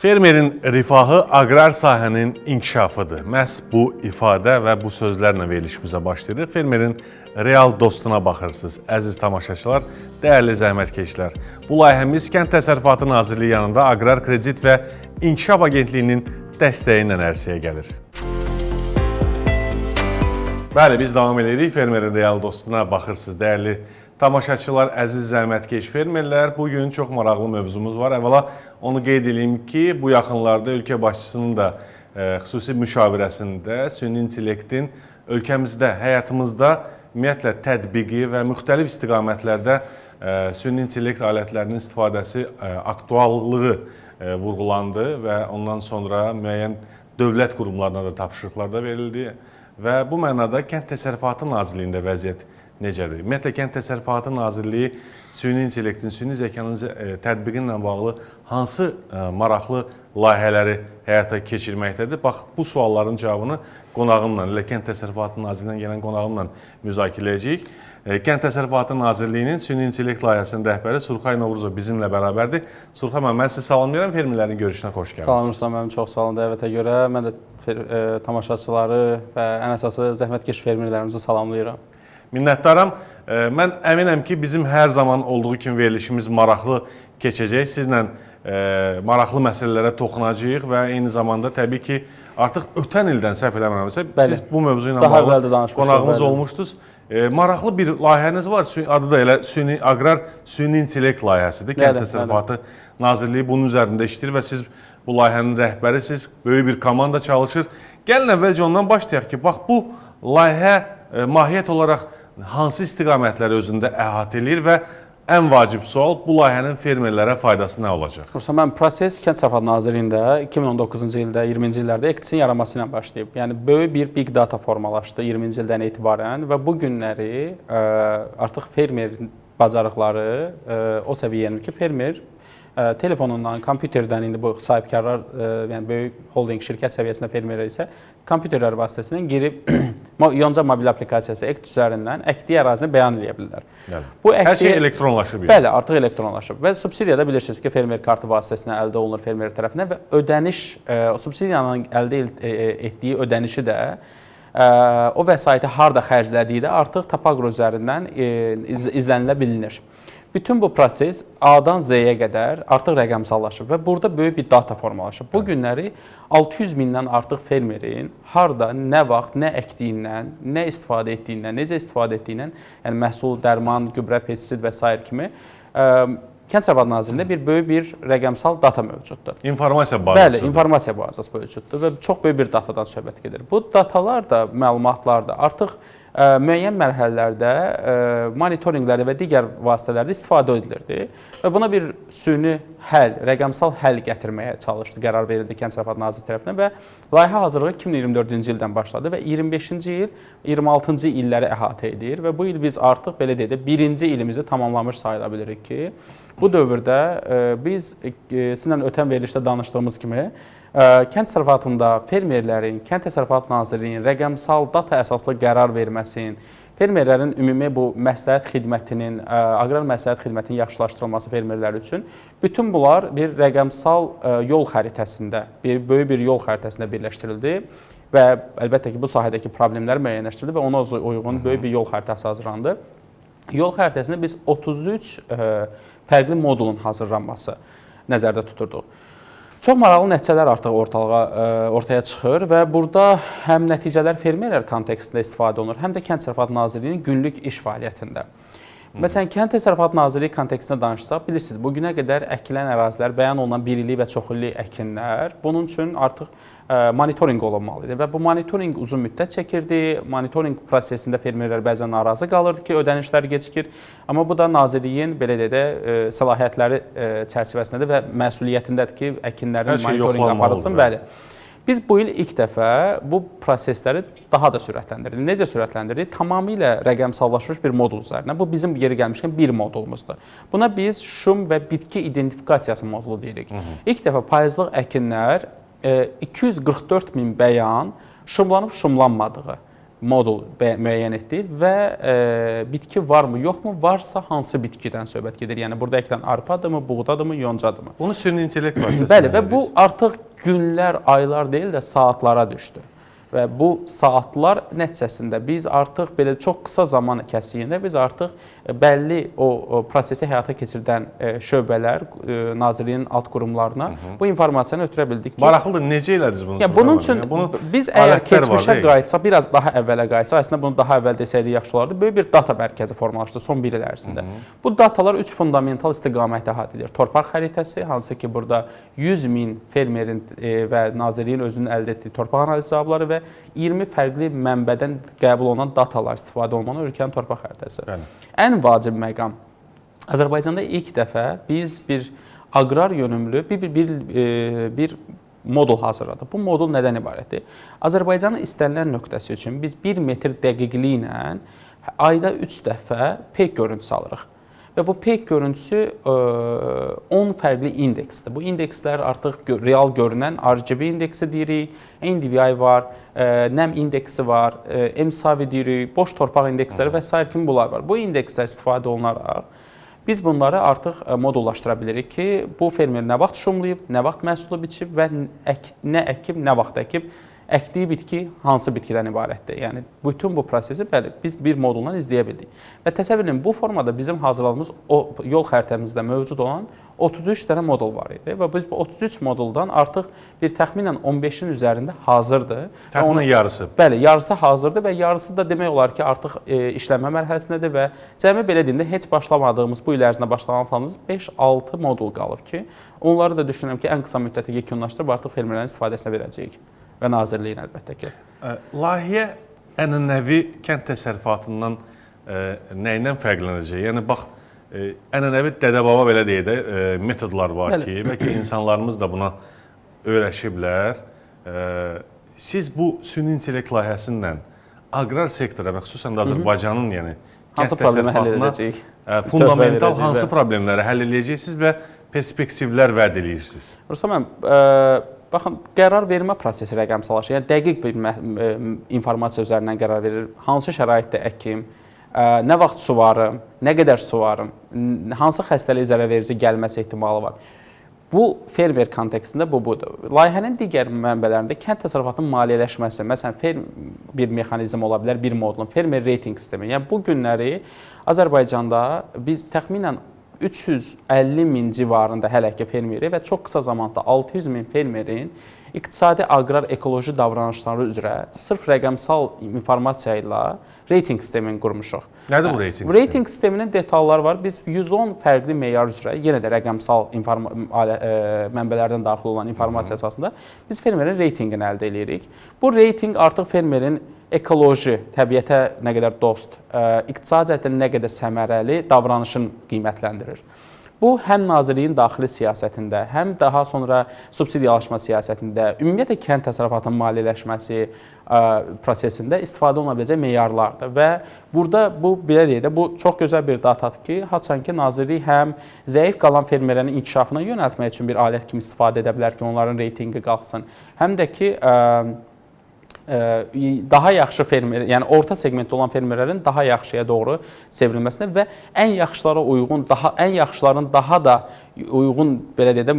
Fermerin rifahı aqrar sahənin inkişafıdır. Məhz bu ifadə və bu sözlərlə verilişimizə başlayırıq. Fermerin real dostuna baxırsınız, əziz tamaşaçılar, dəyərli zəhmətkeşlər. Bu layihəmiz Kənd Təsərrüfatı Nazirliyi yanında Aqrar Kredit və İnkişaf Agentliyinin dəstəyi ilə ərsəyə gəlir. Bəli, biz davam edirik. Fermerin real dostuna baxırsınız, dəyərli tamaşaçılar, əziz zəhmətkeş fermerlər. Bugün çox maraqlı mövzumuz var. Əvvəla onu qeyd edeyim ki, bu yaxınlarda ölkə başçısının da xüsusi müşavirəsində süni intellektin ölkəmizdə, həyatımızda ümumiyyətlə tətbiqi və müxtəlif istiqamətlərdə süni intellekt alətlərinin istifadəsi aktuallığı vurğulandı və ondan sonra müəyyən dövlət qurumlarına da tapşırıqlar da verildi və bu mənada Kənd Təsərrüfatı Nazirliyində vəziyyət necədir? Ümumiyyətlə, Kənd Təsərrüfatı Nazirliyi süni intellektin, süni zəkanın tətbiqi ilə bağlı hansı maraqlı layihələri həyata keçirməkdədir? Bax, bu sualların cavabını qonağımla, elə Kənd Təsərrüfatı Nazirliyindən gələn qonağımla müzakirələyəcəyik. Kənd Təsərrüfatı Nazirliyinin süni intellekt layihəsinin rəhbəri Surxay Novruzov bizimlə bərabərdir. Surxay müəllim, mən sizi salamlayıram, fermerlərin görüşünə xoş gəldiniz. Salam Ruslan müəllim, çox sağ olun dəvətə görə. Mən də tamaşaçıları və ən əsası zəhmətkeş fermerlərimizi salamlayıram. Minnətdaram. Mən əminəm ki, bizim hər zaman olduğu kimi verilişimiz maraqlı keçəcək. Sizlə maraqlı məsələlərə toxunacağıq və eyni zamanda təbii ki, artıq ötən ildən səhv eləmirəmsə, siz bu mövzu ilə bağlı qonağımız olmuşdunuz. Maraqlı bir layihəniz var. Adı da elə Aqrar Süni İntellekt layihəsidir. Kənd Təsərrüfatı Nazirliyi bunun üzərində işləyir və siz bu layihənin rəhbərisiniz. Böyük bir komanda çalışır. Gəlin əvvəlcə ondan başlayaq ki, bax bu layihə mahiyyət olaraq hansı istiqamətləri özündə əhatə edir və ən vacib sual, bu layihənin fermerlərə faydası nə olacaq? Ruslan müəllim, proses Kənd Təsərrüfatı Nazirliyində 2019-cu ildə, 20-ci illərdə ektisin yaranması ilə başlayıb. Yəni, böyük bir big data formalaşdı 20-ci ildən etibarən və bu günləri artıq fermerin bacarıqları o səviyyəyə ki, fermer telefonundan, kompüterdən, indi bu sahibkarlar, yəni böyük holding şirkət səviyyəsində fermerlər isə kompüterlər vasitəsindən girib yonca mobil aplikasiyası Ekt üzərindən əkdiyi ərazini bəyan edə bilirlər. Hər şey elektronlaşıb. Bəli, artıq elektronlaşıb və subsidiya da bilirsiniz ki, fermer kartı vasitəsilə əldə olunur fermer tərəfindən və ödəniş, subsidiyanın əldə etdiyi ödənişi də o vəsaiti harda xərclədiyi də artıq Tapaqro üzərindən izlənilə bilinir. Bütün bu proses A-dan Z-yə qədər artıq rəqəmsallaşıb və burada böyük bir data formalaşıb. Bu günləri 600 mindən artıq fermerin harda, nə vaxt, nə əkdiyindən, nə istifadə etdiyindən, necə istifadə etdiyindən, yəni məhsul, dərman, gübrə, pestisid və s. kimi Kənd Təsərrüfatı Nazirliyində böyük bir rəqəmsal data mövcuddur. İnformasiya bazası. Bəli, informasiya bazası mövcuddur və çox böyük bir datadan söhbət gedir. Bu datalar da, məlumatlar da artıq müəyyən mərhələlərdə monitorinqlərdə və digər vasitələrdə istifadə edilirdi və buna bir süni həll, rəqəmsal həll gətirməyə çalışdı, qərar verildi Kənd Təsərrüfatı Nazirliyi tərəfindən və layihə hazırlığı 2024-cü ildən başladı və 25-ci il, 26-cı illəri əhatə edir və bu il biz artıq belə deyək də birinci ilimizi tamamlamış sayıla bilirik ki, bu dövrdə biz sizinlə ötən verilişdə danışdığımız kimi kənd təsərrüfatında fermerlərin, Kənd Təsərrüfatı Nazirliyinin rəqəmsal data əsaslı qərar verməsinin, fermerlərin ümumi bu məsləhət xidmətinin, aqrar məsləhət xidmətinin yaxşılaşdırılması fermerlər üçün bütün bunlar bir rəqəmsal yol xəritəsində, böyük bir yol xəritəsində birləşdirildi və əlbəttə ki, bu sahədəki problemləri müəyyənləşdirildi və ona uyğun böyük bir yol xəritəsi hazırlandı. Yol xəritəsində biz 33 fərqli modulun hazırlanması nəzərdə tuturduq. Çox maraqlı nəticələr artıq ortaya çıxır və burada həm nəticələr fermerlər kontekstində istifadə olunur, həm də Kənd Təsərrüfatı Nazirliyinin günlük iş fəaliyyətində. Məsələn, Kənd Təsərrüfatı Nazirliyi kontekstində danışsaq, bilirsiniz, bu günə qədər əkilən ərazilər, bəyan olunan bir illik və çoxillik əkinlər, bunun üçün artıq monitorinq olunmalıdır və bu monitorinq uzun müddət çəkirdi. Monitorinq prosesində fermerlər bəzən narazı qalırdı ki, ödənişlər gecikir. Amma bu da Nazirliyin belə deyə də səlahiyyətləri çərçivəsindədir və məsuliyyətindədir ki, əkinlərin monitorinq aparılsın. Bəli. Biz bu il ilk dəfə bu prosesləri daha da sürətləndirdik. Necə sürətləndirdik? Tamamilə rəqəmsallaşmış bir modul üzərinə. Bu bizim yeri gəlmişkən bir modulumuzdur. Buna biz şum və bitki identifikasiyası modulu deyirik. İlk dəfə payızlıq əkinlər 244 min bəyan şumlanıb şumlanmadığı modul müəyyən etdik və bitki varmı, yoxmu? Varsa hansı bitkidən söhbət gedir? Yəni burada əkilən arpadırmı, buğdadırmı, yoncadırmı? Bunu süni intellekt vasitəsilə Bəli, və bu artıq günlər, aylar deyil də saatlara düşdü. Və bu saatlar nəticəsində biz artıq belə çox qısa zaman kəsiyində biz artıq bəlli o prosesi həyata keçirdən şöbələr, Nazirliyin alt qurumlarına bu informasiyanı ötürə bildik ki, maraqlıdır, necə elədiniz bunu? Yəni bunun üçün biz əgər keçmişə qayıtsaq, biraz daha əvvələ qayıtsaq, əslində bunu daha əvvəl desəydik yaxşı olardı. Böyük bir data mərkəzi formalaşdı son 1 il ərzində. Bu datalar 3 fundamental istiqamətə əhatə edir. Torpaq xəritəsi, hansı ki burada 100 min fermerin və Nazirliyin özünün əldə etdiyi torpaq analiz cavabları və 20 fərqli mənbədən qəbul olunan datalar istifadə olunan ölkənin torpaq xəritəsi. Ən vacib məqam Azərbaycanda ilk dəfə biz bir aqrar yönümlü bir modul hazırladıq. Bu modul nədən ibarətdir? Azərbaycanın istənilən nöqtəsi üçün biz 1 metr dəqiqliklə ayda 3 dəfə peyk görüntüsü alırıq. Və bu peyk görüntüsü 10 fərqli indeksdir. Bu indekslər artıq real görünən RGB indeksi deyirik, NDVI var, nəm indeksi var, MSAVI deyirik, boş torpaq indeksləri və s. kimi bunlar var. Bu indekslər istifadə olunaraq biz bunları artıq modullaşdıra bilirik ki, bu fermer nə vaxt şumlayıb, nə vaxt məhsulu biçib və nə əkib, nə vaxt əkib, əkdiyi bitki hansı bitkidən ibarətdir. Yəni bütün bu prosesi bəli biz bir moduldan izləyə bildik. Və təsəvvür edin, bu formada bizim hazırladığımız yol xəritəmizdə mövcud olan 33 dənə modul var idi və biz bu 33 moduldan artıq bir təxminən 15-in üzərində hazırdır. Təxminən yarısı. Bəli, yarısı hazırdır və yarısı da demək olar ki, artıq işlənmə mərhələsindədir və cəmi belə deyim də heç başlamadığımız, bu il ərzində başlanan planımız 5-6 modul qalıb ki, onları da düşünürəm ki, ən qısa müddətdə yekunlaşdırıb artıq fermerlərin istifadəsinə verəcəyik və Nazirliyin əlbəttə ki. Layihə ənənəvi kənd təsərrüfatından nəyindən fərqlənəcək? Yəni bax, ənənəvi dədə-baba belə deyək də metodlar var ki, bəlkə insanlarımız da buna öyrəşiblər. Siz bu süni intellekt layihəsindən aqrar sektora və xüsusən də Azərbaycanın yəni hansı problemi həll edəcəyik? Fundamental hansı problemləri həll edəcəksiniz və perspektivlər vəd edirsiniz? Rustam baxın, qərar vermə prosesi rəqəmsalaşır. Yəni dəqiq bir informasiya üzərindən qərar verir. Hansı şəraitdə əkim, nə vaxt suvarım, nə qədər suvarım, hansı xəstəlik zərərverici gəlməsi ehtimalı var. Bu fermer kontekstində budur. Layihənin digər mənbələrində kənd təsərrüfatının maliyyələşməsi, məsələn, bir mexanizm ola bilər, bir modulun fermer reyting sistemi. Yəni bu günləri Azərbaycanda biz təxminən 350 min civarında hələ ki fermeri və çox qısa zamanda 600 min fermerin iqtisadi, aqrar, ekoloji davranışları üzrə sırf rəqəmsal informasiya ilə reyting sistemini qurmuşuq. Nədir bu reyting sistemi? Reyting sisteminin detalları var. Biz 110 fərqli meyar üzrə, yenə də rəqəmsal mənbələrdən daxil olan informasiya əsasında biz fermerin reytingini əldə edirik. Bu reyting artıq fermerin ekoloji, təbiətə nə qədər dost, iqtisadi cəhətdən nə qədər səmərəli davranışını qiymətləndirir. Bu, həm Nazirliyin daxili siyasətində, həm daha sonra subsidiyalaşma siyasətində, ümumiyyətlə kənd təsərrüfatının maliyyələşməsi prosesində istifadə oluna biləcək meyarlardır. Və burada bu, belə deyək də, bu çox gözəl bir datadır ki, haçanki Nazirlik həm zəif qalan fermerlərin inkişafına yönəltmək üçün bir alət kimi istifadə edə bilər ki, onların reytingi qalxsın. Həm də ki, daha yaxşı fermer, yəni orta segmentdə olan fermerlərin daha yaxşıya doğru çevrilməsinə və ən yaxşılara uyğun, ən yaxşıların daha da uyğun, belə deyək də,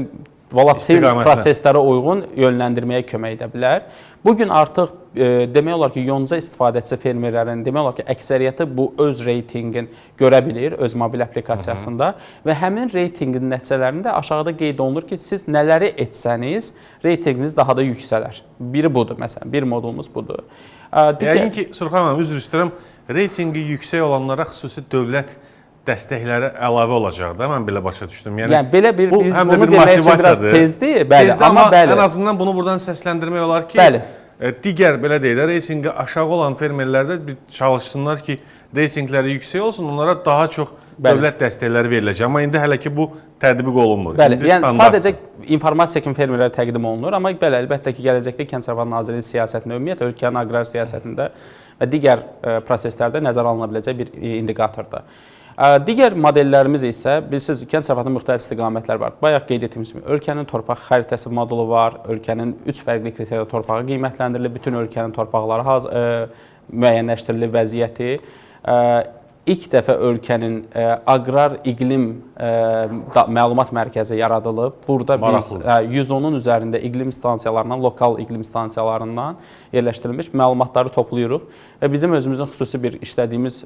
volatil proseslərə uyğun yönləndirməyə kömək edə bilər. Bugün artıq demək olar ki, yonca istifadəçisi fermerlərin demək olar ki, əksəriyyəti bu öz reytingin görə bilir öz mobil aplikasiyasında və həmin reytingin nəticələrində aşağıda qeyd olunur ki, siz nələri etsəniz, reytinginiz daha da yüksələr. Biri budur, məsələn, bir modulumuz budur. Yəqin ki, Surxan müəllim, üzr istəyirəm, reytingi yüksək olanlara xüsusi dövlət dəstəkləri əlavə olacaq da, mən belə başa düşdüm. Yəni belə bir, biz bunu demək üçün biraz tezdir, bəli, amma ən azından bunu buradan səsləndirmək olar ki, digər, belə deyək də, reytingi aşağı olan fermerlərdə çalışsınlar ki, reytingləri yüksək olsun, onlara daha çox dövlət dəstəkləri veriləcək. Amma indi hələ ki, bu tətbiq olunmur. Bəli, yəni sadəcə informasiya kimi fermerlərə təqdim olunur, amma bəli, əlbəttə ki, gələcəkdə Kənd Təsərrüfatı Nazirliyinin siyasətində, ümumiyyətlə ölkənin aqrar siyasətində və digər proseslərdə nəzərə alına biləcək bir indikatordur. Digər modellərimiz isə, bilirsiniz, kənd təsərrüfatının müxtəlif istiqamətləri var. Bayaq qeyd etdiyimiz kimi, ölkənin torpaq xəritəsi modulu var, ölkənin 3 fərqli kriteriyada torpağı qiymətləndirilir, bütün ölkənin torpaqları müəyyənləşdirilib vəziyyəti. İlk dəfə ölkənin aqrar iqlim məlumat mərkəzi yaradılıb. Burada biz 110-un üzərində iqlim stansiyalarından, lokal iqlim stansiyalarından yerləşdirilmiş məlumatları toplayırıq. Və bizim özümüzün xüsusi bir işlədiyimiz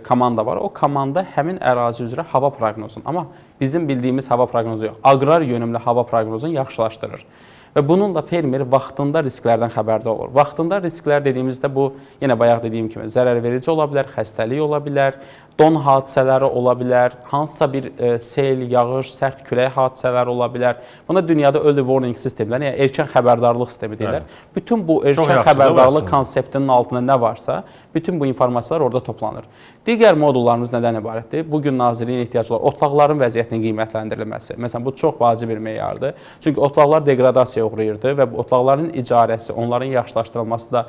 komanda var. O komanda həmin ərazi üzrə hava proqnozunu, amma bizim bildiyimiz hava proqnozu yox, aqrar yönümlü hava proqnozunu yaxşılaşdırır. Və bununla fermer vaxtında risklərdən xəbərdar olur. Vaxtında risklər dediyimizdə bu, yenə bayaq dediyim kimi, zərərverici ola bilər, xəstəlik ola bilər, don hadisələri ola bilər, hansısa bir sel, yağış, sərt külək hadisələri ola bilər. Buna dünyada early warning sistemləri, yəni erkən xəbərdarlıq sistemi deyirlər. Bütün bu erkən xəbərdarlıq konseptinin altında nə varsa, bütün bu informasiyalar orada toplanır. Digər modullarımız nədən ibarətdir? Bugün nazirliyin ehtiyacı var. Otlaqların vəziyyətinin qiymətləndirilməsi. Məsələn, bu çox vacib bir meyardır. Çünki otlaqlar degradasiyaya uğrayırdı və otlaqların icarəsi, onların yaxşılaşdırılması da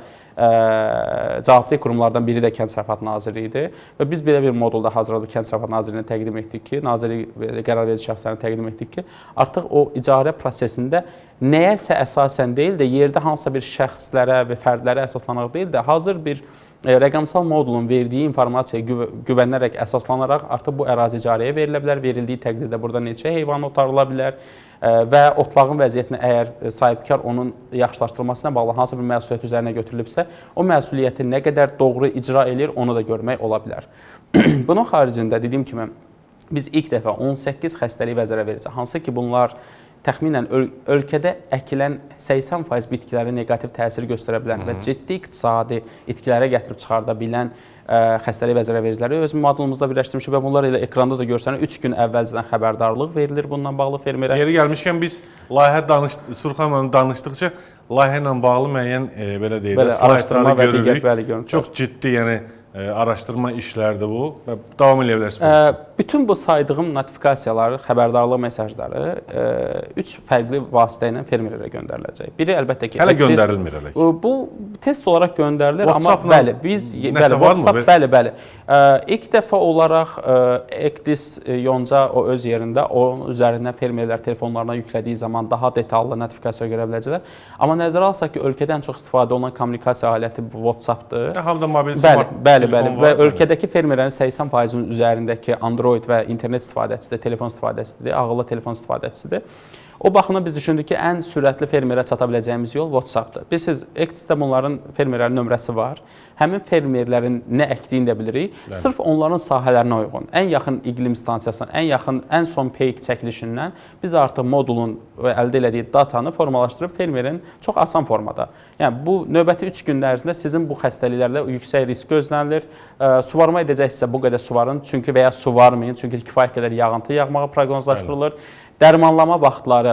cavabdeh qurumlardan biri də Kənd Təsərrüfatı Nazirliyi idi. Və biz belə bir modulda hazırladıq, Kənd Təsərrüfatı Nazirliyinə təqdim etdik ki, nazirlik qərarverici şəxslərinə təqdim etdik ki, artıq o icarə prosesində nəyəsə əsasən deyil də, yerdə hansısa bir şəxslərə və fərdlərə əsaslanaraq deyil də, hazır bir rəqəmsal modulun verdiyi informasiyaya güvənərək, əsaslanaraq artıq bu ərazi icarəyə verilə bilər. Verildiyi təqdirdə burada neçə heyvan otarıla bilər və otlağın vəziyyətini əgər sahibkar onun yaxşılaşdırılmasına bağlı hansısa bir məsuliyyət üzərinə götürülübsə, o məsuliyyəti nə qədər doğru icra edir, onu da görmək ola bilər. Bunun xaricində dediyim kimi, biz ilk dəfə 18 xəstəlik və zərərverici, hansı ki bunlar təxminən ölkədə əkilən 80% bitkilərə neqativ təsir göstərə bilən və ciddi iqtisadi itkilərə gətirib çıxarda bilən xəstəlik və zərərvericiləri öz modulumuzda birləşdirmişik və bunlar elə ekranda da görsənir. 3 gün əvvəlcədən xəbərdarlıq verilir bundan bağlı fermerə. Yeri gəlmişkən biz layihə Surxan müəllim danışdıqca layihə ilə bağlı müəyyən belə deyək, araşdırma və digər görüntülər. Çox ciddi, yəni araşdırma işlərdir bu və davam edə bilərsiniz. Bütün bu saydığım notifikasiyaları, xəbərdarlıq mesajları 3 fərqli vasitə ilə fermerlərə göndəriləcək. Biri əlbəttə ki, hələ göndərilmir hələ. Bu test olaraq göndərilir, amma bəli, biz WhatsApp, bəli. İlk dəfə olaraq Ecdis Yonca o öz yerində, onun üzərindən fermerlər telefonlarına yüklədiyi zaman daha detallı notifikasiya görə biləcəklər. Amma nəzərə alsaq ki, ölkədə ən çox istifadə olunan kommunikasiya aləti bu WhatsApp-dır. Həm də mobil smart Bəli, və ölkədəki fermerlərin 80%-nin üzərindəki Android və internet istifadəçisidir, telefon istifadəçisidir, ağıllı telefon istifadəçisidir. O baxımdan biz düşündük ki, ən sürətli fermerə çata biləcəyimiz yol WhatsApp-dır. Bilirsiniz, Ecdisdə bunların fermerlərin nömrəsi var. Həmin fermerlərin nə əkdiyini də bilirik. Sırf onların sahələrinə uyğun, ən yaxın iqlim stansiyasından, ən yaxın, ən son peyk çəkilişindən biz artıq modulun əldə elədiyi datanı formalaşdırıb fermerin çox asan formada. Yəni, bu növbəti 3 gün ərzində sizin bu xəstəliklərlə yüksək risk gözlənilir. Suvarma edəcəksə bu qədər suvarın, çünki və ya suvarmayın, çünki kifayət qədər yağıntı yağmağı proqnozlaşdırılır. Dərmanlama vaxtları,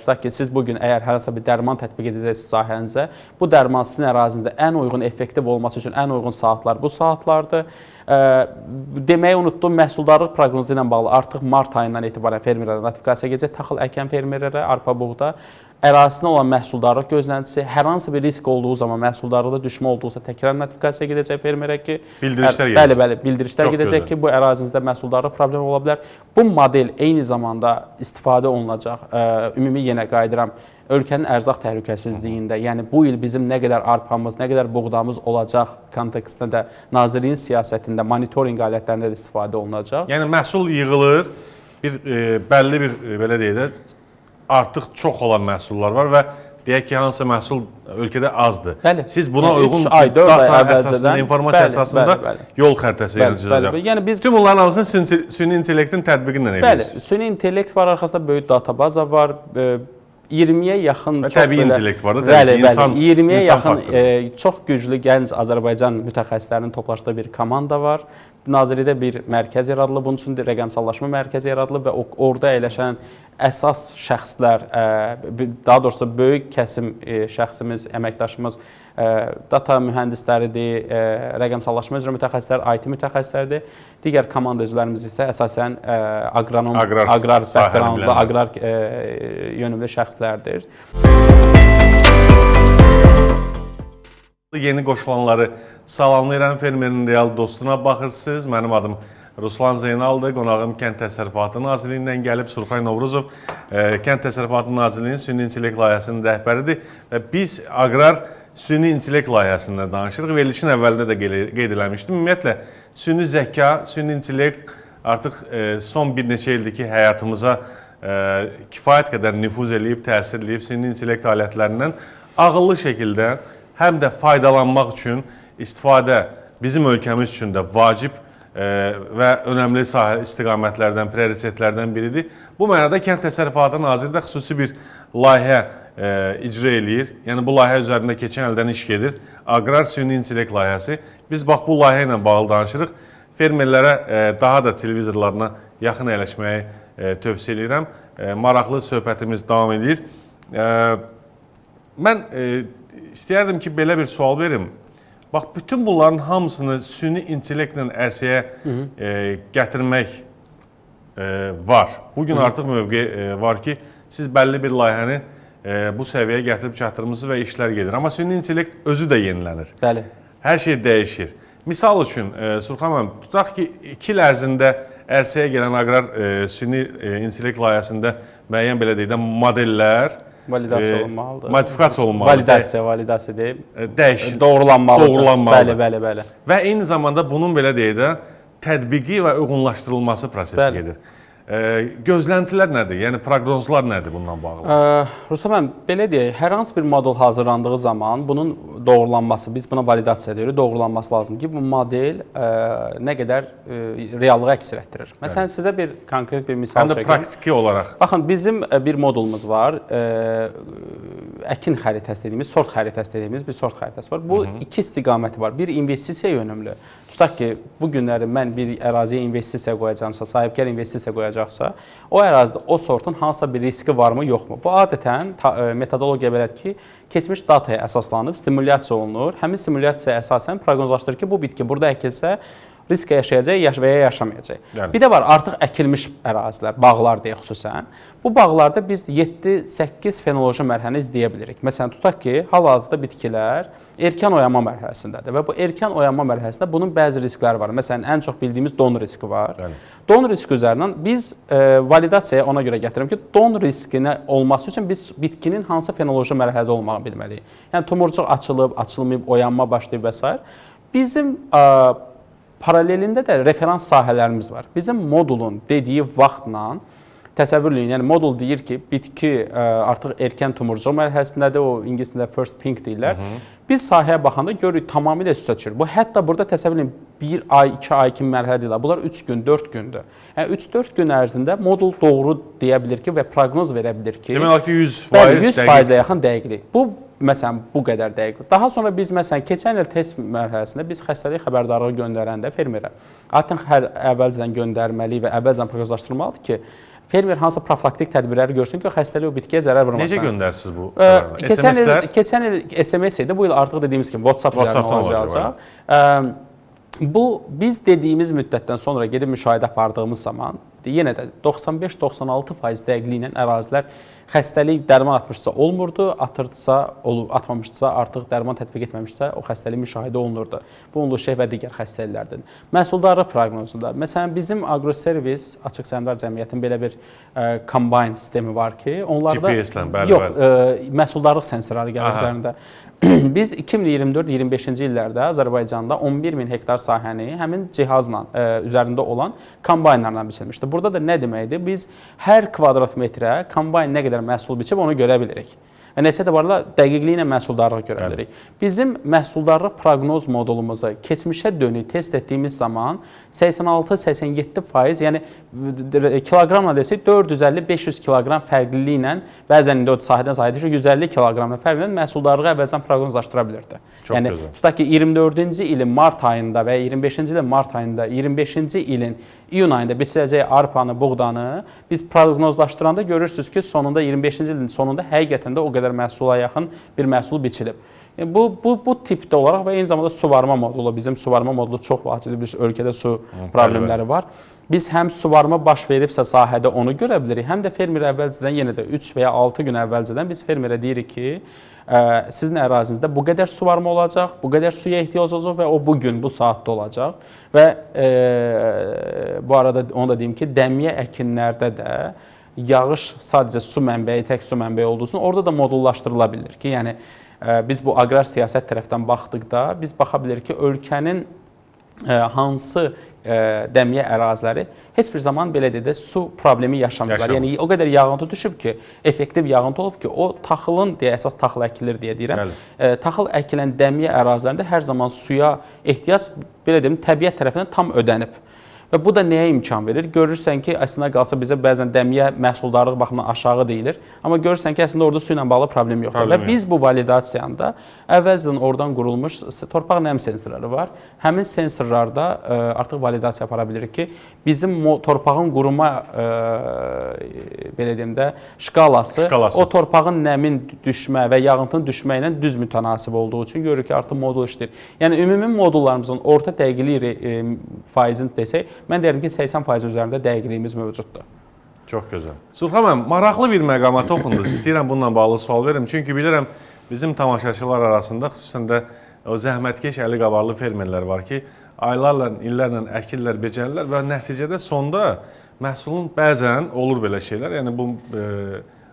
tutaq ki, siz bugün əgər hansısa bir dərman tətbiq edəcəksiniz sahənizə, bu dərman sizin ərazinizdə ən uyğun, effektiv olması üçün ən uyğun saatlar bu saatlardır. Deməyi unutdum, məhsuldarlıq proqnozu ilə bağlı artıq mart ayından etibarən fermerlərə notifikasiya gedəcək, taxıl əkən fermerlərə, arpa buğda. Ərazisinə olan məhsuldarlıq gözləntisi, hər hansı bir risk olduğu zaman, məhsuldarlıqda düşmə olduqsa təkrar notifikasiya gedəcək fermerə ki, bildirişlər gedəcək. Bəli, bildirişlər gedəcək ki, bu ərazinizdə məhsuldarlıq problemi ola bilər. Bu model eyni zamanda istifadə olunacaq. Ümumi yenə qayıdıram, ölkənin ərzaq təhlükəsizliyində, yəni bu il bizim nə qədər arpamız, nə qədər buğdamız olacaq kontekstində də nazirliyin siyasətində, monitorinq alətlərində də istifadə olunacaq. Yəni məhsul yığılır, bəlli bir belə deyək də artıq çox olan məhsullar var və deyək ki, hansısa məhsul ölkədə azdır. Bəli. Siz buna uyğun data əsasında, informasiya əsasında yol xəritəsi yaradılacaq. Yəni biz bütün bunların hamısını süni intellektin tətbiqi ilə edirsiniz. Bəli, süni intellekt var, arxasında böyük databaza var. 20-yə yaxın təbii intellekt var da, insan 20-yə yaxın faktoru. Çox güclü gənc Azərbaycan mütəxəssislərinin toplaşdığı bir komanda var. Nazirlikdə bir mərkəz yaradılıb, bunun üçün rəqəmsallaşma mərkəzi yaradılıb və orada əyləşən əsas şəxslər, daha doğrusu böyük kəsim şəxsimiz, əməkdaşımız data mühəndisləridir, rəqəmsallaşma üzrə mütəxəssislər, IT mütəxəssisləridir. Digər komanda üzvlərimiz isə əsasən aqronom, aqrar backgroundlı, aqrar yönümlü şəxslərdir. Yeni qoşulanları salamlayıram, fermerin real dostuna baxırsınız. Mənim adım Ruslan Zeynaldır, qonağım Kənd Təsərrüfatı Nazirliyindən gəlib, Surxay Novruzov, Kənd Təsərrüfatı Nazirliyinin süni intellekt layihəsinin rəhbəridir və biz aqrar süni intellekt layihəsindən danışırıq. Verilişin əvvəlində də qeyd eləmişdim. Ümumiyyətlə, süni zəka, süni intellekt artıq son bir neçə ildir ki, həyatımıza kifayət qədər nüfuz eləyib, təsir eləyib. Süni intellekt alətlərindən ağıllı şəkildə həm də faydalanmaq üçün istifadə bizim ölkəmiz üçün də vacib və önəmli sahə istiqamətlərdən, prioritetlərdən biridir. Bu mənada Kənd Təsərrüfatı Nazirliyi də xüsusi bir layihə icra eləyir. Yəni bu layihə üzərində keçən ildən iş gedir. Aqrar süni intellekt layihəsi. Biz bax bu layihə ilə bağlı danışırıq. Fermerlərə daha da televizorlarına yaxın əyləşməyi tövsiyə edirəm. Maraqlı söhbətimiz davam edir. Mən istəyərdim ki, belə bir sual verim. Bax, bütün bunların hamısını süni intellektlə ərsəyə gətirmək var. Bugün artıq mövqe var ki, siz bəlli bir layihəni bu səviyyəyə gətirib çatdırmısınız və işlər gedir. Amma süni intellekt özü də yenilənir. Bəli. Hər şey dəyişir. Misal üçün, Surxan müəllim, tutaq ki, 2 il ərzində ərsəyə gələn aqrar süni intellekt layihəsində müəyyən belə deyək də modellər validasiya olunmalıdır. Modifikasiya olunmalıdır. Validasiya deyib. Dəyişir. Doğrulanmalıdır. Bəli. Və eyni zamanda bunun belə deyək də tətbiqi və uyğunlaşdırılması prosesi gedir. Gözləntilər nədir? Yəni proqnozlar nədir bundan bağlı? Ruslan müəllim, belə deyək, hər hansı bir model hazırlandığı zaman bunun doğrulanması, biz buna validasiya deyirik, doğrulanması lazımdır ki, bu model nə qədər reallığı əks etdirir. Məsələn, sizə bir konkret bir misal çəkim. Həm də praktiki olaraq. Baxın, bizim bir modulumuz var, əkin xəritəsi dediyimiz, sort xəritəsi dediyimiz bir sort xəritəsi var. Bu iki istiqaməti var. Bir investisiya yönümlü. Tutaq ki, bu günləri mən bir əraziyə investisiya qoyacağamsa, sahibkar investisiya qoyacaqsa, o ərazidə o sortun hansısa bir riski varmı, yoxmu? Bu adətən metodologiya belədir ki, keçmiş dataya əsaslanıb stimulyasiya olunur. Həmin stimulyasiyaya əsasən proqnozlaşdırır ki, bu bitki burada əkilsə risk yaşayacaq və ya yaşamayacaq. Yəni. Bir də var, artıq əkilmiş ərazilər, bağlar deyə xüsusən. Bu bağlarda biz 7-8 fenoloji mərhələni izləyə bilirik. Məsələn, tutaq ki, hal-hazırda bitkilər erkən oyanma mərhələsindədir və bu erkən oyanma mərhələsində bunun bəzi riskləri var. Məsələn, ən çox bildiyimiz don riski var. Yəni. Don riski üzərindən biz validasiyaya ona görə gətirirəm ki, don riskinin olması üçün biz bitkinin hansı fenoloji mərhələdə olmağı bilməliyik. Yəni, tumurcuq açılıb, açılmayıb, oyanma başlayıb və s. Bizim paralelində də referans sahələrimiz var. Bizim modulun dediyi vaxtla təsəvvür edin, yəni modul deyir ki, bitki artıq erkən tumurcuq mərhələsindədir, o ingiliscə first pink deyirlər. Biz sahəyə baxanda görürük tamamilə üstə düşür. Bu hətta burada təsəvvür edin 1 ay, 2 ay kimi mərhələ deyirlər. Bunlar 3 gün, 4 gündür. Yəni 3-4 gün ərzində modul doğru deyə bilir ki və proqnoz verə bilir ki, demək olar ki 100%-ə yaxın dəqiqlik. Bu məsələn bu qədər dəqiq. Daha sonra biz məsələn keçən il test mərhələsində biz xəstəlik xəbərdarlığı göndərəndə fermerə artıq hər əvvəlcədən göndərməli və əvvəlcədən proqnozlaşdırmalıdır ki, fermer hansı profilaktik tədbirləri görsün ki, xəstəlik o bitkiyə zərər vurmasın. Necə göndərsiniz bu SMS-lər? Keçən il SMS idi. Bu il artıq dediyimiz kimi WhatsApp üzərindən olacaq. Bu biz dediyimiz müddətdən sonra gedib müşahidə apardığımız zaman yenə də 95-96% dəqiqliklə ərazilər xəstəlik dərman atmışsa olmurdu, atmamışsa artıq dərman tətbiq etməmişsə o xəstəlik müşahidə olunurdu. Bu unlu-şeh və digər xəstəliklərdir. Məhsuldarlıq proqnozunda, məsələn bizim Agroservis Açıq Səhmdar Cəmiyyətinin belə bir kombайн sistemi var ki, onlarda GPS-lə, bəli. Məhsuldarlıq sensorları gəlir üzərində. Biz 2024-25-ci illərdə Azərbaycanda 11.000 hektar sahəni həmin cihazla üzərində olan kombaynlarla biçilmişdi. Burada da nə deməkdir? Biz hər kvadrat metrə kombayn nə qədər məhsul biçib onu görə bilirik. Neçə də varla dəqiqliklə məhsuldarlıq görə bilirik. Bizim məhsuldarlıq proqnoz modulumuzu keçmişə dönük test etdiyimiz zaman 86-87%, yəni kiloqramla desək 450-500 kiloqram fərqliliklə, bəzən indi o sahədən sahəyə düşür, 150 kiloqramla fərqlə məhsuldarlığı əvvəldən proqnozlaşdıra bilirdi. Yəni tutaq ki, 24-cü ilin mart ayında və 25-ci ilin mart ayında, 25-ci ilin iyun ayında biçiləcək arpanı, buğdanı biz proqnozlaşdıranda görürsünüz ki, sonunda 25-ci ilin sonunda həqiqətən də o qədər məhsula yaxın bir məhsul biçilib. Bu tipdə olaraq və eyni zamanda suvarma modulu, bizim suvarma modulu çox vacibdir, biz ölkədə su problemləri var. Biz həm suvarma baş veribsə sahədə onu görə bilirik, həm də fermer əvvəlcədən yenə də 3 və ya 6 gün əvvəlcədən biz fermerə deyirik ki, sizin ərazinizdə bu qədər suvarma olacaq, bu qədər suya ehtiyac olacaq və o bugün, bu saatda olacaq. Və bu arada onu da deyim ki, dəmiyə əkinlərdə də yağış sadəcə su mənbəyi, tək su mənbəyi olduğu üçün orada da modullaşdırıla bilir ki, yəni biz bu aqrar siyasət tərəfdən baxdıqda biz baxa bilərik ki, ölkənin hansı dəmiyə əraziləri heç bir zaman belə dedə su problemi yaşamırlar. Yəni o qədər yağıntı düşüb ki, effektiv yağıntı olub ki, o taxılın deyə əsas taxıl əkilir deyə deyirəm. Taxıl əkilən dəmiyə ərazilərində hər zaman suya ehtiyac belə deyim təbiət tərəfindən tam ödənib. Və bu da nəyə imkan verir? Görürsən ki, əslində qalsa bizə bəzən dəmiyə məhsuldarlıq baxımından aşağı deyilir. Amma görürsən ki, əslində orada su ilə bağlı problem yoxdur. Və biz bu validasiyanda əvvəlcədən oradan qurulmuş torpaq nəm sensorları var. Həmin sensorlarda artıq validasiya apara bilirik ki, bizim torpağın quruma belə deyim də şkalası o torpağın nəmin düşmə və yağıntının düşmə ilə düz mütənasib olduğu üçün görürük ki, artıq modul işləyir. Yəni ümumi modullarımızın orta dəqiqlik faizini desək, mən deyirəm ki, 80% üzərində dəqiqliyimiz mövcuddur. Çox gözəl. Surxan müəllim, maraqlı bir məqama toxundunuz. İstəyirəm bununla bağlı sual verim. Çünki bilirəm, bizim tamaşaçılar arasında xüsusən də o zəhmətkeş əli qabarlı fermerlər var ki, aylarla, illərlə əkirlər, becərirlər və nəticədə sonda məhsulun bəzən olur belə şeylər. Yəni bu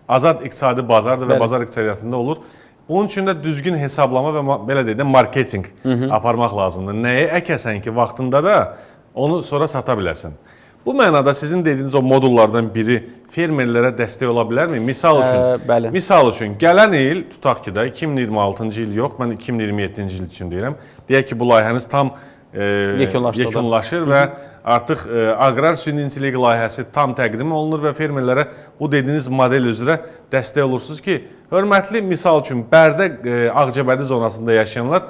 azad iqtisadi bazardır və bazar iqtisadiyyatında olur. Bunun üçün də düzgün hesablama və belə deyək də marketinq aparmaq lazımdır. Nəyi əkəsən ki, vaxtında da onu sonra sata biləsən. Bu mənada sizin dediyiniz o modullardan biri fermerlərə dəstək ola bilərmi? Misal üçün, gələn il, tutaq ki də 2026-cı il yox, mən 2027-ci il üçün deyirəm. Deyək ki, bu layihəniz tam yekunlaşır və artıq aqrar süniçilik layihəsi tam təqdim olunur və fermerlərə bu dediyiniz model üzrə dəstək olursunuz ki, hörmətli, misal üçün, Bərdə Ağcabədi zonasında yaşayanlar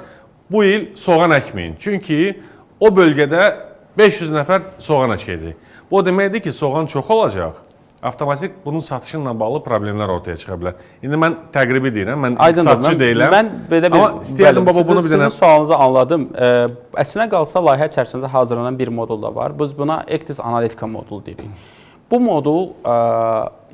bu il soğan əkməyin. Çünki o bölgədə 500 nəfər soğan əkəcək. Bu deməkdir ki, soğan çox olacaq. Avtomatik bunun satışıyla bağlı problemlər ortaya çıxa bilər. İndi mən təqribi deyirəm, mən iqtisadçı deyiləm. Mən belə bir, amma istəyərdim baba bunu bir dənə. Sizin sualınızı anladım. Əslinə qalsa layihə çərçivəsində hazırlanan bir modul da var. Biz buna Ectis analitika modulu deyirik. Bu modul,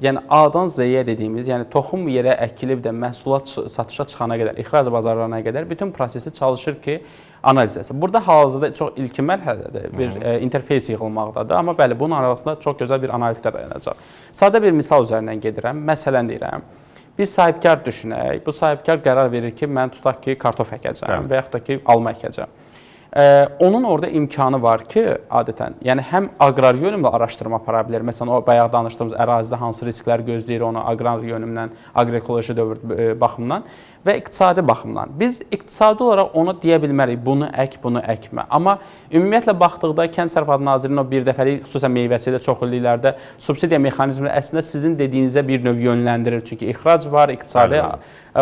yəni A-dan Z-yə dediyimiz, yəni toxum yerə əkilib də məhsulat satışa çıxana qədər, ixrac bazarlarına qədər bütün prosesi çalışır ki, analiz etsin. Burada hal-hazırda çox ilkin mərhələdə bir interfeys yığılmaqdadır, amma bəli, bunun arasında çox gözəl bir analitika dayanacaq. Sadə bir misal üzərindən gedirəm, məsələn deyirəm, bir sahibkar düşünək, bu sahibkar qərar verir ki, mən tutaq ki, kartof əkəcəm və yaxud da ki, alma əkəcəm. Onun orada imkanı var ki, adətən, yəni həm aqrar yönümlə araşdırma apara bilər. Məsələn, o bayaq danışdığımız ərazidə hansı risklər gözləyir onu aqrar yönümdən, aqroekoloji dövr baxımından və iqtisadi baxımdan. Biz iqtisadi olaraq onu deyə bilmərik, bunu ək, bunu əkmə. Amma ümumiyyətlə baxdıqda Kənd Təsərrüfatı Nazirliyinin o birdəfəlik, xüsusən meyvəsi ilə çox illiklərdə subsidiya mexanizmi əslində sizin dediyinizə bir növ yönləndirir. Çünki ixrac var, iqtisadi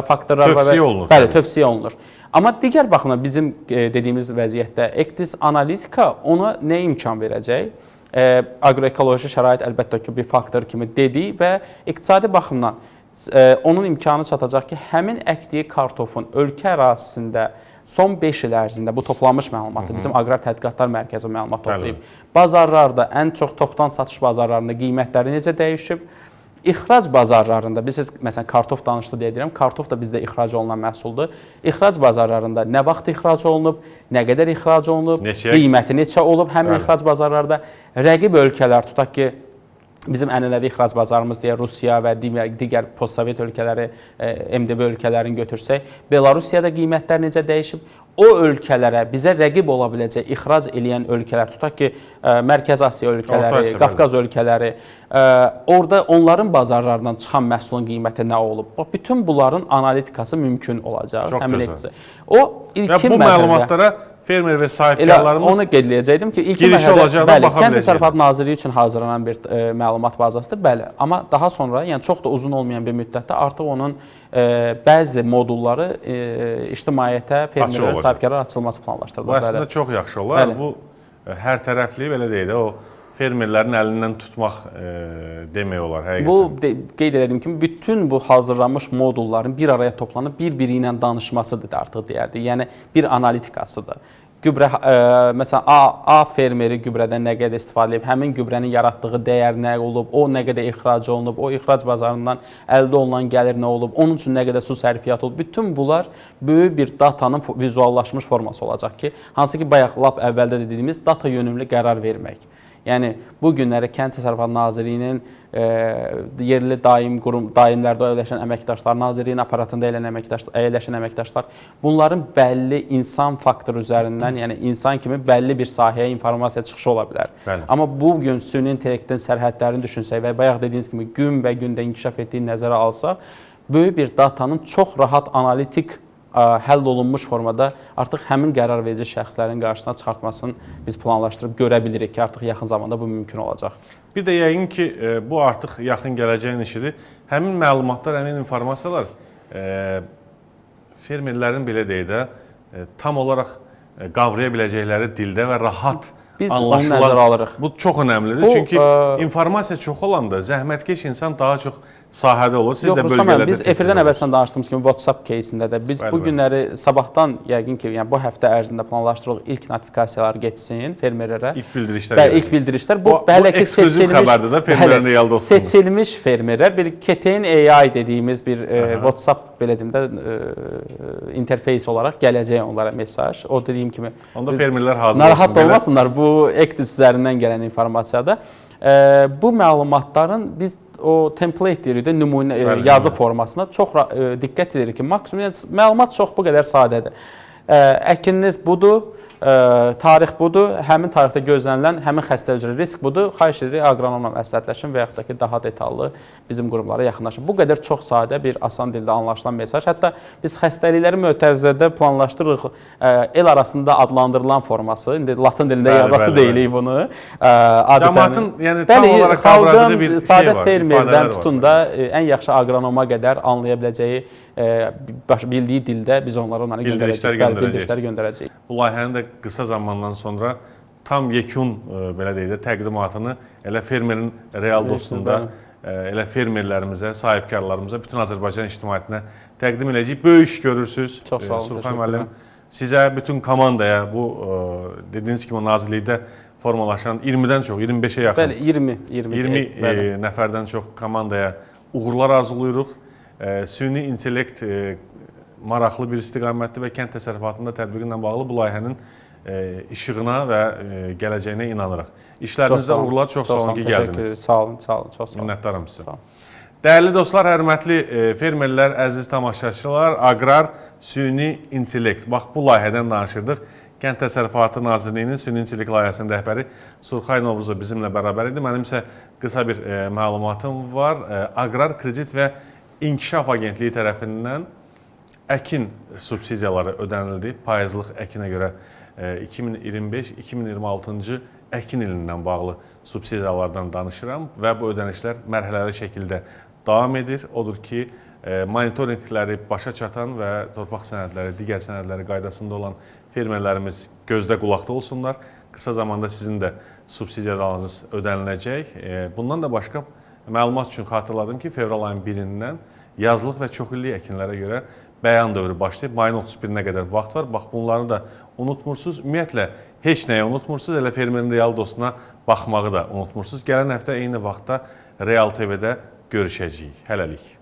faktorlar var. Tövsiyə olunur. Bəli, tövsiyə olunur. Amma digər baxımdan bizim dediyimiz vəziyyətdə Ectis analitika ona nə imkan verəcək? Aqroekoloji şərait əlbəttə ki, bir faktor kimi dedik və iqtisadi baxımdan onun imkanı çatacaq ki, həmin əkdiyi kartofun ölkə ərazisində son 5 il ərzində bu toplanmış məlumatı bizim Aqrar Tədqiqatlar Mərkəzi məlumat toplayıb. Bazarlarda, ən çox topdan satış bazarlarında qiymətləri necə dəyişib? İxrac bazarlarında, biz məsələn kartof danışdı deyə deyirəm, kartof da bizdə ixrac olunan məhsuldur. İxrac bazarlarında nə vaxt ixrac olunub, nə qədər ixrac olunub, qiyməti neçə olub həmin ixrac bazarlarda. Rəqib ölkələr, tutaq ki, bizim ənənəvi ixrac bazarımız deyə Rusiya və digər postsovet ölkələri, MDB ölkələrini götürsək, Belarusiyada qiymətlər necə dəyişib? O ölkələrə, bizə rəqib ola biləcək ixrac eləyən ölkələr, tutaq ki, Mərkəzi Asiya ölkələri, Qafqaz ölkələri, orada onların bazarlarından çıxan məhsulun qiyməti nə olub? Bütün bunların analitikası mümkün olacaq. Çox gözəl. O ilkin bu məlumatlara fermer və sahibkarlarımız onu qeyd edəcəkdim ki, ilk mərhələdə Kənd Təsərrüfatı Nazirliyi üçün hazırlanan bir məlumat bazasıdır. Bəli, amma daha sonra, yəni çox da uzun olmayan bir müddətdə artıq onun bəzi modulları ictimaiyyətə, fermerlərə, sahibkarlara açılması planlaşdırılır. Bu əslində çox yaxşı olar. Bu hər tərəfli belə deyək də o fermerlərin əlindən tutmaq demək olar həqiqətən. Bu qeyd etdiyim kimi bütün bu hazırlanmış modulların bir araya toplanıb bir-biri ilə danışmasıdır artıq deyərdik. Yəni bir analitikasıdır. Gübrə, məsələn, A fermeri gübrədən nə qədər istifadə edib, həmin gübrənin yaratdığı dəyər nə olub, o nə qədər ixrac olunub, o ixrac bazarından əldə olunan gəlir nə olub, onun üçün nə qədər su sərfiyyatı olub. Bütün bunlar böyük bir datanın vizuallaşmış forması olacaq ki, hansı ki, bayaq lap əvvəldə dediyimiz data yönümlü qərar vermək. Yəni bu günləri Kənd Təsərrüfatı Nazirliyinin yerli daimlərdə yerləşən əməkdaşlar, Nazirliyin aparatında yerləşən əməkdaşlar, bunların bəlli insan faktoru üzərindən, yəni insan kimi bəlli bir sahəyə informasiya çıxışı ola bilər. Bəli. Amma bu gün süni intellektin sərhədlərini düşünsək və bayaq dediyiniz kimi gün və gündə inkişaf etdiyi nəzərə alsaq, böyük bir datanın çox rahat analitik həll olunmuş formada artıq həmin qərar verici şəxslərin qarşısına çıxartmasını biz planlaşdırıb görə bilirik ki, artıq yaxın zamanda bu mümkün olacaq. Bir də yəqin ki, bu artıq yaxın gələcəyin işidir. Həmin məlumatlar, həmin informasiyalar fermerlərin belə deyək də tam olaraq qavraya biləcəkləri dildə və rahat biz onu nəzərə alırıq. Bu çox önəmlidir. Çünki informasiya çox olanda zəhmətkeş insan daha çox sahədə olur. Siz də bölgələrdə biz efirdən əvvəlsən danışdığımız kimi WhatsApp кейsində də biz bu günləri sabahdan yəqin ki, yəni bu həftə ərzində planlaşdırırıq ilk notifikasiyalar getsin fermerlərə. İlk bildirişlər. İlk bildirişlər. Bu hələ ki xəbərdir də fermerlərin real dostluğu. Seçilmiş fermerlər bir Ketein AI dediyimiz bir WhatsApp belə deyim də interfeys olaraq gələcək onlara mesaj. O dediyim kimi. Onda fermerlər hazır narahat olmasınlar bu Ecdis üzərindən gələn informasiyada. Bu məlumatların biz o template deyirik də, nümunə yazı formasına çox diqqət edirik ki, maksimum yəni, məlumat çox bu qədər sadədir. Əkininiz budur, tarix budur, həmin tarixdə gözlənilən həmin xəstə üzrə risk budur. Xahiş edirik aqronomla məsləhətləşin və yaxud da ki, daha detallı bizim qurumlara yaxınlaşın. Bu qədər çox sadə bir asan dildə anlaşılan mesaj. Hətta biz xəstəlikləri mötərizədə planlaşdırırıq el arasında adlandırılan forması. İndi latın dilində yazası deyilik bunu. Cəmaatın yəni tam olaraq qavradığı bir şey var. Sadə fermerdən tutun da ən yaxşı aqronoma qədər anlaya biləcəyi bildiyi dildə biz onlara bildirişlər göndərəcəyik. Bu layihənin də qısa zamandan sonra tam yekun belə deyək də təqdimatını elə fermerin real dostunda, elə fermerlərimizə, sahibkarlarımıza, bütün Azərbaycan ictimaiyyətinə təqdim edəcəyik. Böyük iş görürsünüz. Çox sağ olun. Surxay müəllim, sizə, bütün komandaya bu dediyiniz kimi nazirlikdə formalaşan 20-dən çox, 25-ə yaxın. Bəli, 20 nəfərdən çox komandaya uğurlar arzulayırıq. Süni intellekt maraqlı bir istiqamətdir və kənd təsərrüfatında tətbiqi ilə bağlı bu layihənin işığına və gələcəyinə inanırıq. İşlərinizdə uğurlar, çox sağ olun ki, gəldiniz. Sağ olun, çox sağ olun. Minnətdaram sizə. Dəyərli dostlar, hörmətli fermerlər, əziz tamaşaçılar, aqrar süni intellekt. Bax, bu layihədən danışırdıq. Kənd Təsərrüfatı Nazirliyinin süni intellekt layihəsinin rəhbəri Surxay Novruzov bizimlə bərabər idi. Mənim isə qısa bir məlumatım var. Aqrar Kredit və İnkişaf Agentliyi tərəfindən əkin subsidiyaları ödənildi. Payızlıq əkinə görə 2025-2026-cı əkin ilindən bağlı subsidiyalardan danışıram və bu ödənişlər mərhələli şəkildə davam edir. Odur ki, monitorinqləri başa çatan və torpaq sənədləri, digər sənədləri qaydasında olan fermerlərimiz gözdə qulaqda olsunlar. Qısa zamanda sizin də subsidiyalarınız ödəniləcək. Bundan da başqa məlumat üçün xatırladım ki, fevral ayın 1-dən yazlıq və çoxillik əkinlərə görə bəyan dövrü başlayıb. Mayın 31-nə qədər vaxt var. Bax, bunları da unutmursunuz. Ümumiyyətlə, heç nəyə unutmursunuz. Elə fermerin real dostuna baxmağı da unutmursunuz. Gələn həftə eyni vaxtda Real TV-də görüşəcəyik. Hələlik.